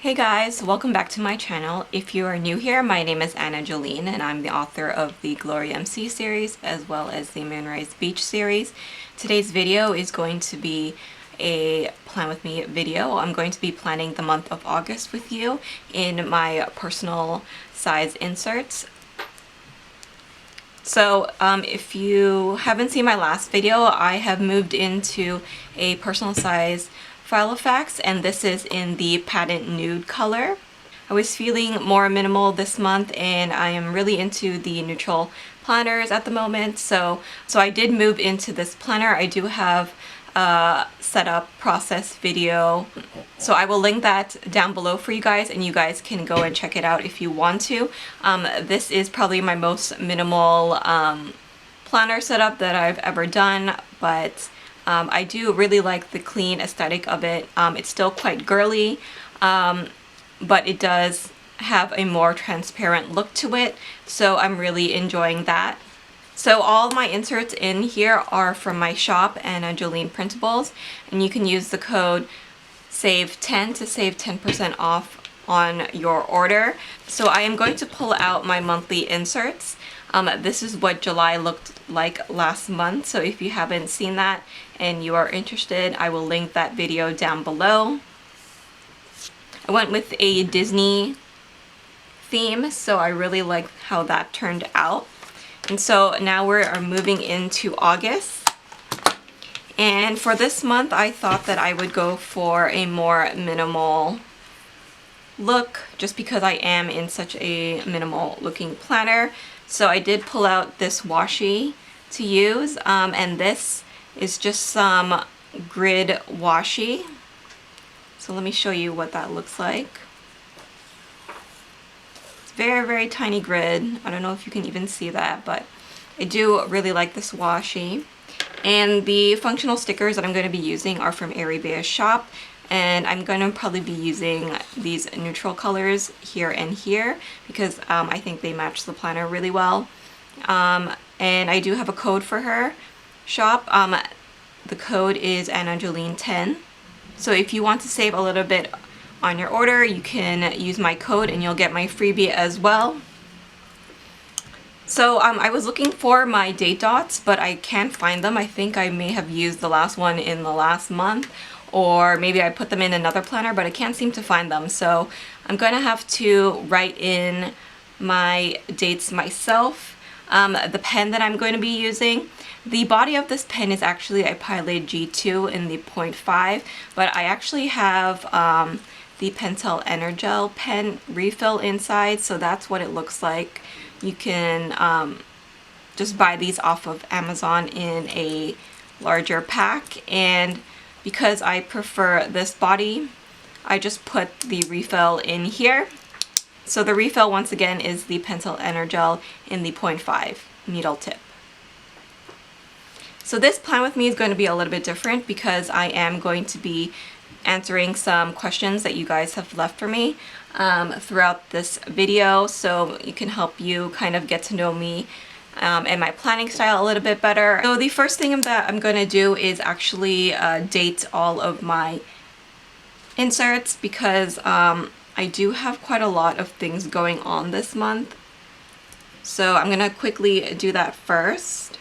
Hey guys, welcome back to my channel. If you are new here, my name is Anna Jolene and I'm the author of the Glory MC series as well as the MOONRISE Beach series. Today's video is going to be a plan with me video. I'm going to be planning the month of August with you in my personal size inserts. So if you haven't seen my last video, I have moved into a personal size file of facts, and this is in the patent nude color. I was feeling more minimal this month and I am really into the neutral planners at the moment, so I did move into this planner. I do have a setup process video, so I will link that down below for you guys and you guys can go and check it out if you want to. This is probably my most minimal planner setup that I've ever done, but I do really like the clean aesthetic of it. It's still quite girly, but it does have a more transparent look to it, so I'm really enjoying that. So all my inserts in here are from my shop and Jolene Printables, and you can use the code SAVE10 to save 10% off on your order. So I am going to pull out my monthly inserts. This is what July looked like last month, so if you haven't seen that and you are interested, I will link that video down below. I went with a Disney theme, so I really like how that turned out. And so now we are moving into August. And for this month, I thought that I would go for a more minimal look just because I am in such a minimal looking planner. So I did pull out this washi to use, and this is just some grid washi. So let me show you what that looks like. It's very tiny grid. I don't know if you can even see that, but I do really like this washi. And the functional stickers that I'm going to be using are from ArieBea's shop, and I'm going to probably be using these neutral colors here and here because I think they match the planner really well. And I do have a code for her shop. The code is AnnaJolene10. So if you want to save a little bit on your order, you can use my code and you'll get my freebie as well. So I was looking for my date dots, but I can't find them. I think I may have used the last one in the last month, or maybe I put them in another planner, but I can't seem to find them. So I'm going to have to write in my dates myself. The pen that I'm going to be using, the body of this pen is actually a Pilot G2 in the 0.5, but I actually have the Pentel Energel pen refill inside, so that's what it looks like. You can just buy these off of Amazon in a larger pack, and because I prefer this body, I just put the refill in here. So the refill once again is the Pentel Energel in the 0.5 needle tip. So this plan with me is going to be a little bit different because I am going to be answering some questions that you guys have left for me throughout this video, so it can help you kind of get to know me and my planning style a little bit better. So the first thing that I'm going to do is actually date all of my inserts because I do have quite a lot of things going on this month. So I'm going to quickly do that first.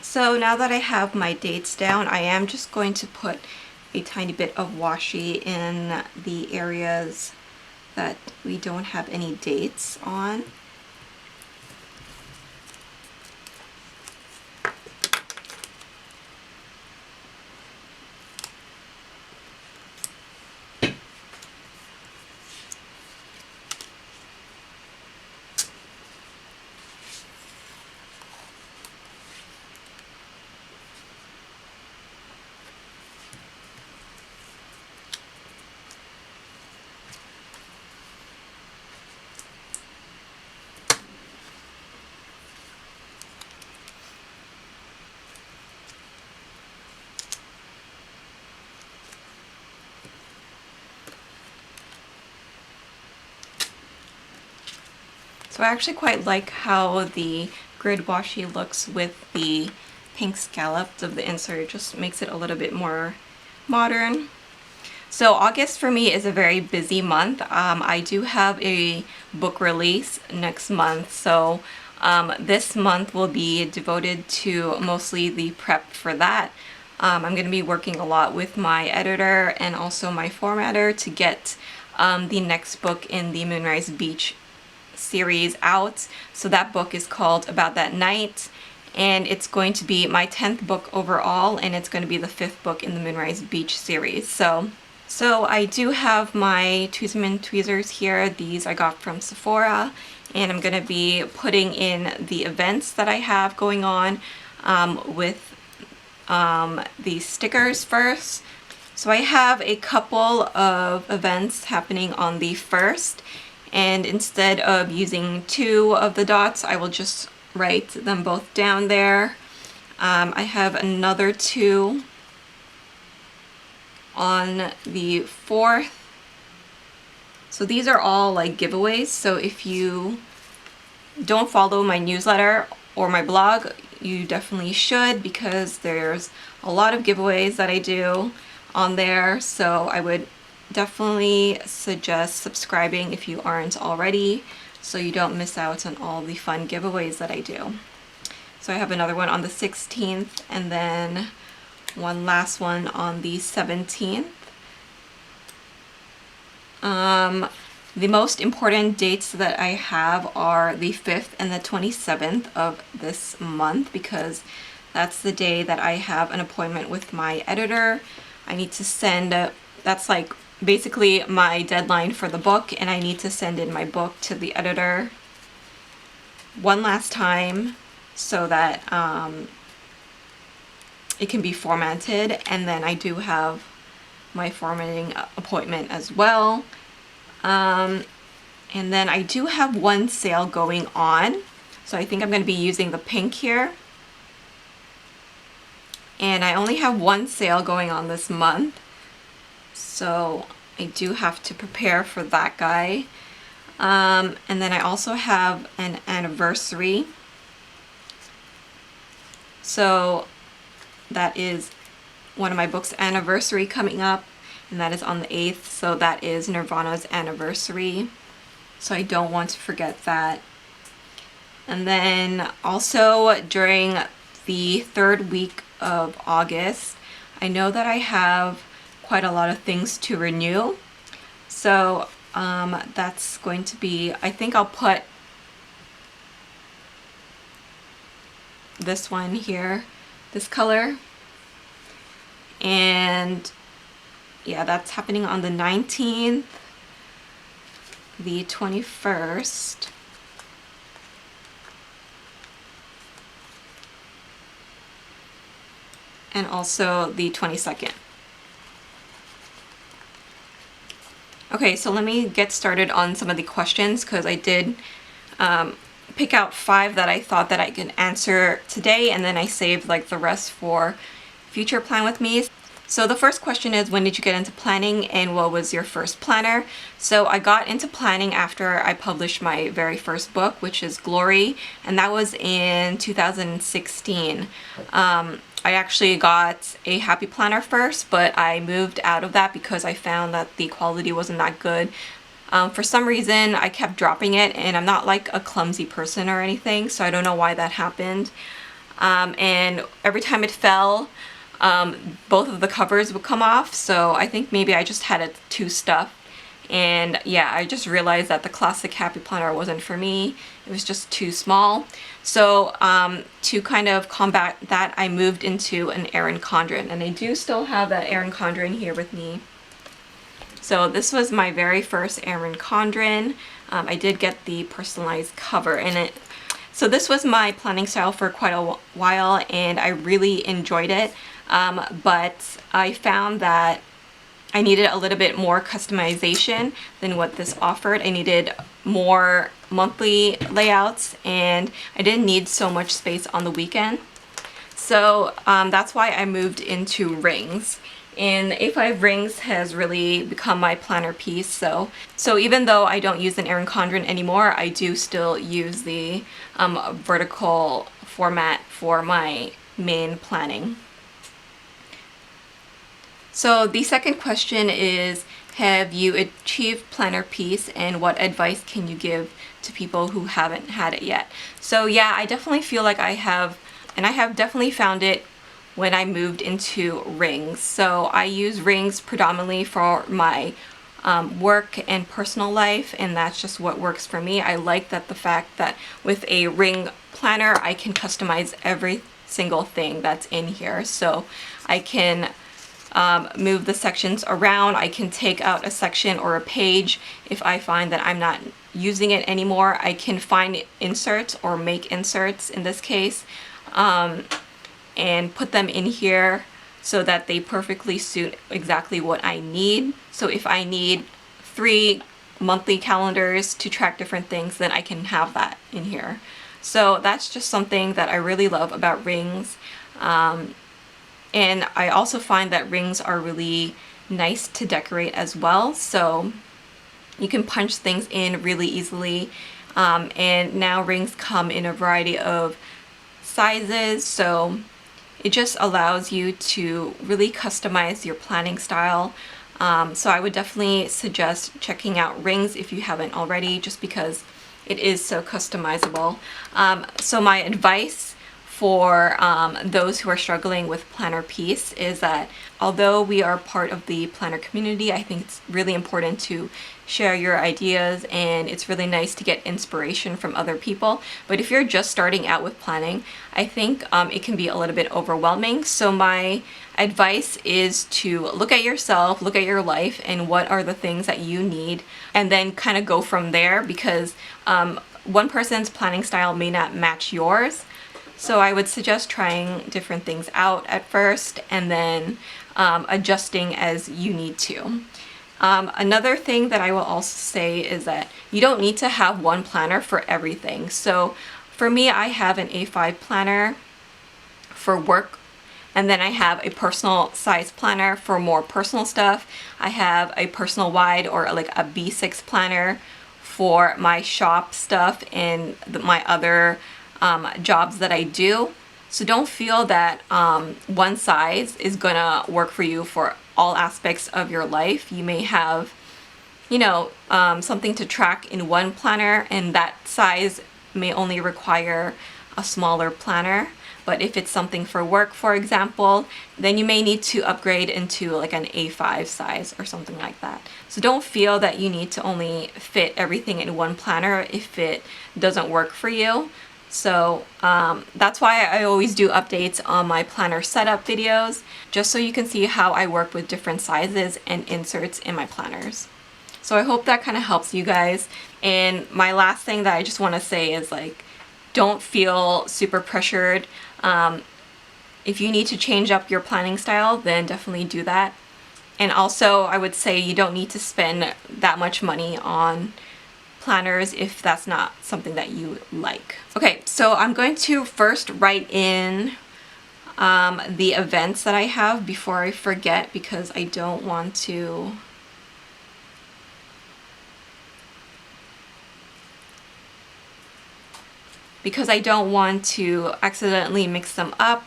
So now that I have my dates down, I am just going to put a tiny bit of washi in the areas that we don't have any dates on. So I actually quite like how the grid washi looks with the pink scallops of the insert. It just makes it a little bit more modern. So August for me is a very busy month. I do have a book release next month, so this month will be devoted to mostly the prep for that. I'm going to be working a lot with my editor and also my formatter to get the next book in the Moonrise Beach series out. So that book is called About That Night, and it's going to be my 10th book overall, and it's going to be the 5th book in the Moonrise Beach series. So I do have my Tweezerman tweezers here. These I got from Sephora, and I'm going to be putting in the events that I have going on with these stickers first. So I have a couple of events happening on the 1st, and instead of using 2 of the dots, I will just write them both down there. I have another 2 on the 4th. So these are all like giveaways, so if you don't follow my newsletter or my blog, you definitely should, because there's a lot of giveaways that I do on there. So I would definitely suggest subscribing if you aren't already, so you don't miss out on all the fun giveaways that I do. So I have another one on the 16th, and then one last one on the 17th. The most important dates that I have are the 5th and the 27th of this month, because that's the day that I have an appointment with my editor. I need to send, that's like basically my deadline for the book, and I need to send in my book to the editor one last time so that it can be formatted. And then I do have my formatting appointment as well. And then I do have one sale going on, so I think I'm going to be using the pink here. And I only have one sale going on this month, so I do have to prepare for that guy. And then I also have an anniversary. So that is one of my books' anniversary coming up, and that is on the 8th. So that is Nirvana's anniversary, so I don't want to forget that. And then also during the 3rd week of August, I know that I have quite a lot of things to renew. So that's going to be, I think I'll put this one here, this color. And yeah, that's happening on the 19th, the 21st, and also the 22nd. Okay, so let me get started on some of the questions, because I did pick out 5 that I thought that I could answer today, and then I saved like the rest for future plan with me. So the first question is, when did you get into planning, and what was your first planner? So I got into planning after I published my very first book, which is Glory, and that was in 2016. I actually got a Happy Planner first, but I moved out of that because I found that the quality wasn't that good. For some reason, I kept dropping it, and I'm not like a clumsy person or anything, so I don't know why that happened. And every time it fell, both of the covers would come off, so I think maybe I just had it too stuffed. And yeah, I just realized that the classic Happy Planner wasn't for me. It was just too small. So to kind of combat that, I moved into an Erin Condren, and I do still have that Erin Condren here with me. So this was my very first Erin Condren. I did get the personalized cover in it. So this was my planning style for quite a while, and I really enjoyed it. But I found that I needed a little bit more customization than what this offered. I needed more monthly layouts, and I didn't need so much space on the weekend. So that's why I moved into rings. And the A5 rings has really become my planner piece. So even though I don't use an Erin Condren anymore, I do still use the vertical format for my main planning. So the second question is, have you achieved planner peace, and what advice can you give to people who haven't had it yet? So yeah, I definitely feel like I have, and I have definitely found it when I moved into rings. So I use rings predominantly for my work and personal life, and that's just what works for me. I like that the fact that with a ring planner I can customize every single thing that's in here. So I can move the sections around. I can take out a section or a page if I find that I'm not using it anymore. I can find inserts or make inserts in this case, and put them in here so that they perfectly suit exactly what I need. So if I need 3 monthly calendars to track different things, then I can have that in here. So that's just something that I really love about rings. And I also find that rings are really nice to decorate as well. So you can punch things in really easily. And now rings come in a variety of sizes. So it just allows you to really customize your planning style. So I would definitely suggest checking out rings if you haven't already, just because it is so customizable. So my advice for those who are struggling with planner peace is that although we are part of the planner community, I think it's really important to share your ideas, and it's really nice to get inspiration from other people. But if you're just starting out with planning, I think it can be a little bit overwhelming. So my advice is to look at yourself, look at your life, and what are the things that you need, and then kind of go from there, because one person's planning style may not match yours. So I would suggest trying different things out at first, and then adjusting as you need to. Another thing that I will also say is that you don't need to have one planner for everything. So for me, I have an A5 planner for work, and then I have a personal size planner for more personal stuff. I have a personal wide, or like a B6 planner for my shop stuff and my other jobs that I do. So don't feel that one size is gonna work for you for all aspects of your life. You may have, you know, something to track in one planner, and that size may only require a smaller planner. But if it's something for work, for example, then you may need to upgrade into like an A5 size or something like that. So don't feel that you need to only fit everything in one planner if it doesn't work for you. So that's why I always do updates on my planner setup videos, just so you can see how I work with different sizes and inserts in my planners. So I hope that kind of helps you guys. And my last thing that I just want to say is, like, don't feel super pressured. If you need to change up your planning style, then definitely do that. And also, I would say you don't need to spend that much money on planners if that's not something that you like. Okay, so I'm going to first write in the events that I have before I forget, because I don't want to accidentally mix them up.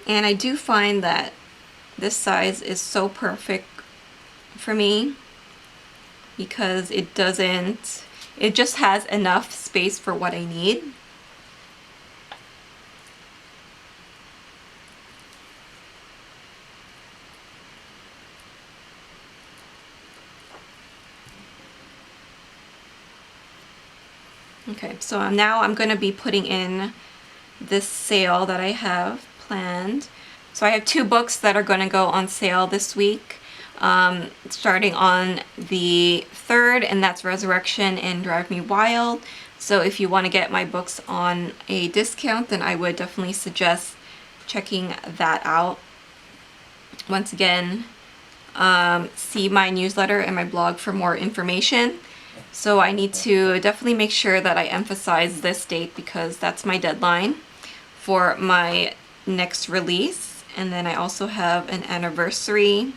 And I do find that this size is so perfect for me, because it just has enough space for what I need. Okay, so now I'm going to be putting in this sale that I have planned. So I have 2 books that are going to go on sale this week, starting on the 3rd, and that's Resurrection and Drive Me Wild. So if you want to get my books on a discount, then I would definitely suggest checking that out. Once again, see my newsletter and my blog for more information. So I need to definitely make sure that I emphasize this date because that's my deadline for my next release. And then I also have an anniversary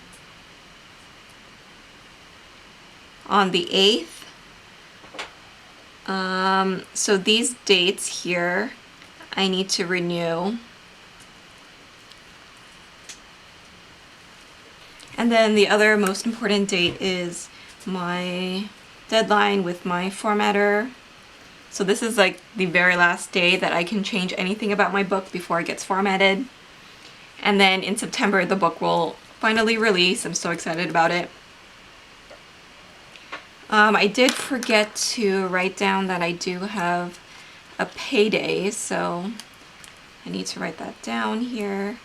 on the 8th. So these dates here I need to renew. And then the other most important date is my deadline with my formatter. So this is like the very last day that I can change anything about my book before it gets formatted. And then in September the book will finally release. I'm so excited about it. I did forget to write down that I do have a payday, so I need to write that down here.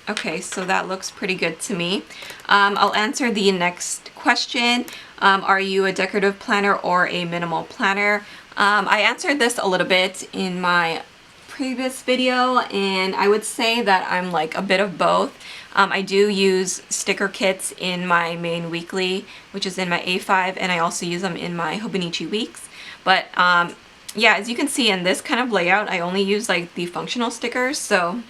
Okay, so that looks pretty good to me. I'll answer the next question. Are you a decorative planner or a minimal planner? I answered this a little bit in my previous video, and I would say that I'm like a bit of both. I do use sticker kits in my main weekly, which is in my A5, and I also use them in my Hobonichi weeks. But yeah, as you can see in this kind of layout, I only use like the functional stickers, so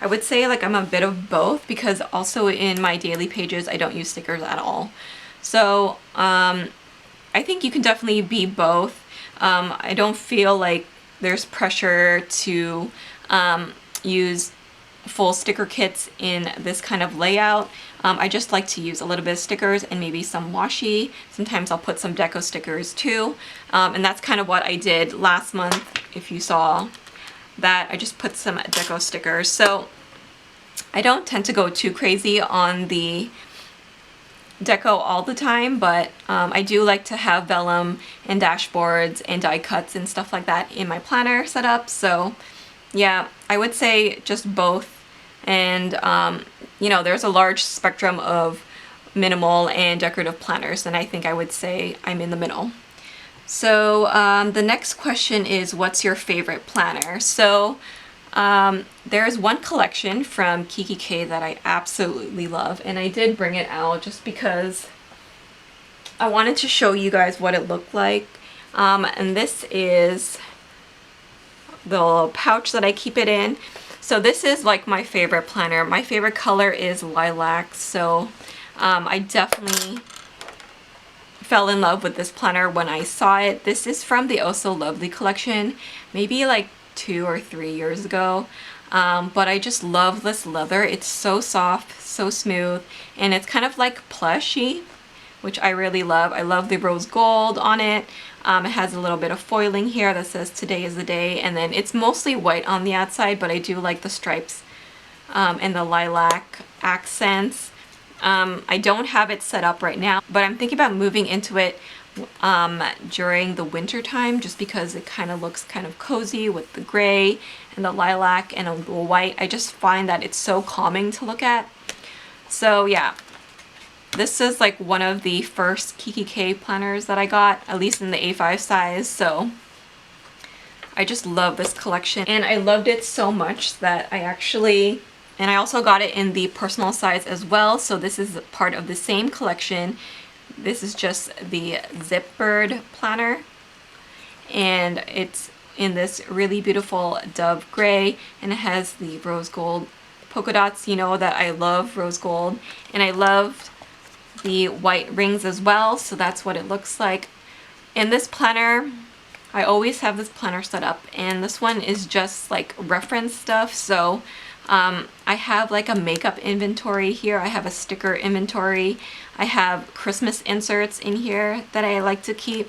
I would say like I'm a bit of both, because also in my daily pages I don't use stickers at all. So I think you can definitely be both. I don't feel like there's pressure to use full sticker kits in this kind of layout. I just like to use a little bit of stickers and maybe some washi. Sometimes I'll put some deco stickers too. And that's kind of what I did last month, if you saw that. I just put some deco stickers. So I don't tend to go too crazy on the deco all the time, but I do like to have vellum and dashboards and die cuts and stuff like that in my planner setup. So yeah, I would say just both. And you know, there's a large spectrum of minimal and decorative planners, and I think I would say I'm in the middle. So the next question is, what's your favorite planner? So there's one collection from Kikki.K that I absolutely love, and I did bring it out just because I wanted to show you guys what it looked like. And this is the pouch that I keep it in. So this is like my favorite planner. My favorite color is lilac, so I definitely fell in love with this planner when I saw it. This is from the Oh So Lovely collection, maybe like 2 or 3 years ago. But I just love this leather. It's so soft, so smooth, and it's kind of like plushy, which I really love. I love the rose gold on it. It has a little bit of foiling here that says today is the day, and then it's mostly white on the outside, but I do like the stripes and the lilac accents. I don't have it set up right now, but I'm thinking about moving into it during the winter time, just because it kind of looks kind of cozy with the gray and the lilac and the white. I just find that it's so calming to look at. So yeah, this is like one of the first Kikki.K planners that I got, at least in the A5 size. So I just love this collection, and I loved it so much that I also got it in the personal size as well. So this is part of the same collection. This is just the zippered planner, and it's in this really beautiful dove gray, and it has the rose gold polka dots. You know that I love rose gold, and I loved the white rings as well, so that's what it looks like. In this planner, I always have this planner set up, and this one is just like reference stuff. So I have like a makeup inventory here, I have a sticker inventory, I have Christmas inserts in here that I like to keep.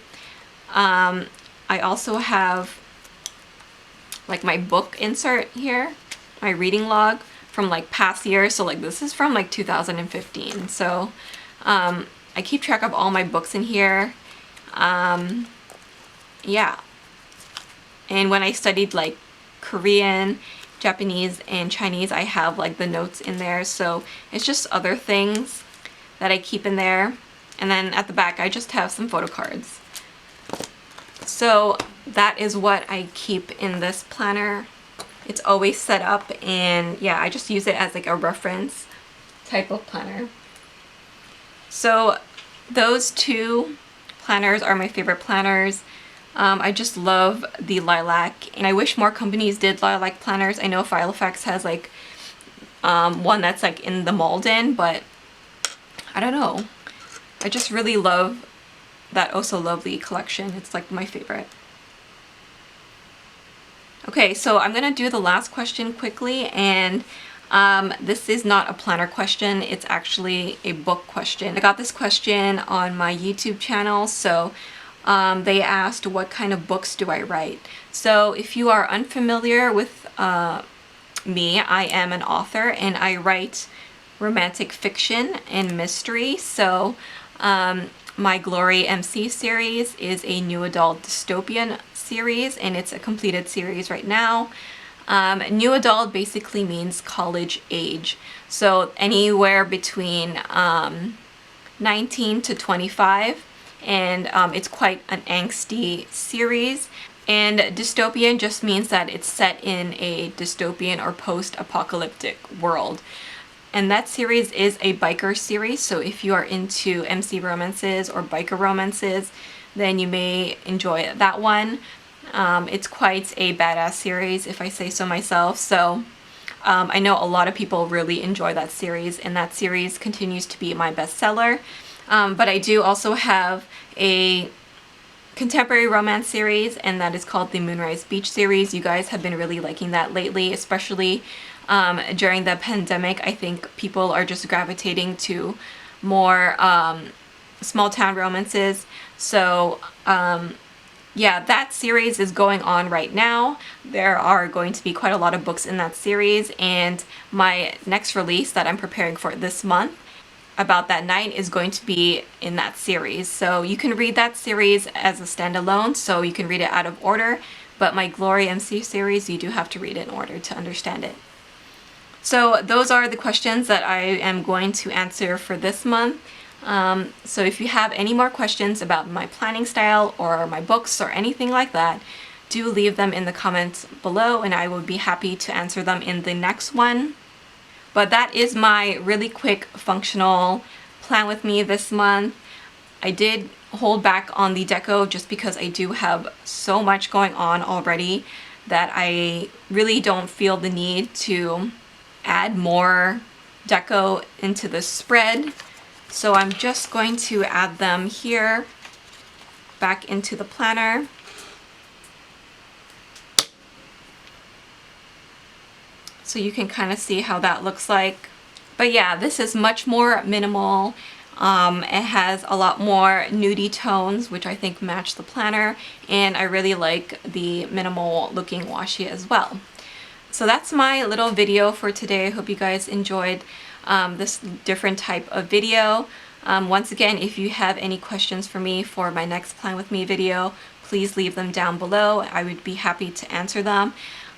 I also have like my book insert here, my reading log from like past years. So like this is from like 2015. So I keep track of all my books in here. Yeah. And when I studied like Korean, Japanese, and Chinese. I have like the notes in there, so it's just other things that I keep in there. And then at the back I just have some photo cards. So that is what I keep in this planner. It's always set up, and yeah, I just use it as like a reference type of planner. So those two planners are my favorite planners. I just love the lilac, and I wish more companies did lilac planners. I know Filofax has like one that's like in the Malden, but I don't know. I just really love that Oh So Lovely collection. It's like my favorite. Okay, so I'm gonna do the last question quickly, and this is not a planner question, it's actually a book question. I got this question on my YouTube channel, so they asked what kind of books do I write. So if you are unfamiliar with me, I am an author and I write romantic fiction and mystery. So my Glory MC series is a new adult dystopian series, and it's a completed series right now. New adult basically means college age, so anywhere between 19 to 25, and it's quite an angsty series. And dystopian just means that it's set in a dystopian or post-apocalyptic world. And that series is a biker series, so if you are into MC romances or biker romances, then you may enjoy that one. It's quite a badass series, if I say so myself, so I know a lot of people really enjoy that series, and that series continues to be my bestseller. But I do also have a contemporary romance series, and that is called the MOONRISE Beach series. You guys have been really liking that lately, especially during the pandemic. I think people are just gravitating to more small town romances. So yeah, that series is going on right now. There are going to be quite a lot of books in that series, and my next release that I'm preparing for this month, About That Night, is going to be in that series. So you can read that series as a standalone, so you can read it out of order, but my Glory MC series, you do have to read it in order to understand it. So those are the questions that I am going to answer for this month. So if you have any more questions about my planning style or my books or anything like that, do leave them in the comments below, and I will be happy to answer them in the next one. But that is my really quick functional plan with me this month. I did hold back on the deco just because I do have so much going on already that I really don't feel the need to add more deco into the spread. So I'm just going to add them here back into the planner. So you can kind of see how that looks like. But yeah, this is much more minimal. It has a lot more nudie tones, which I think match the planner, and I really like the minimal looking washi as well. So that's my little video for today. I hope you guys enjoyed this different type of video. Once again, if you have any questions for me for my next Plan With Me video, please leave them down below. I would be happy to answer them.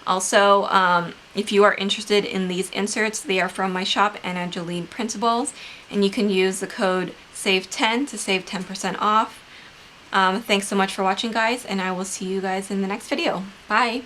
Also, if you are interested in these inserts, they are from my shop, Jolene Printables, and you can use the code SAVE10 to save 10% off. Thanks so much for watching, guys, and I will see you guys in the next video. Bye!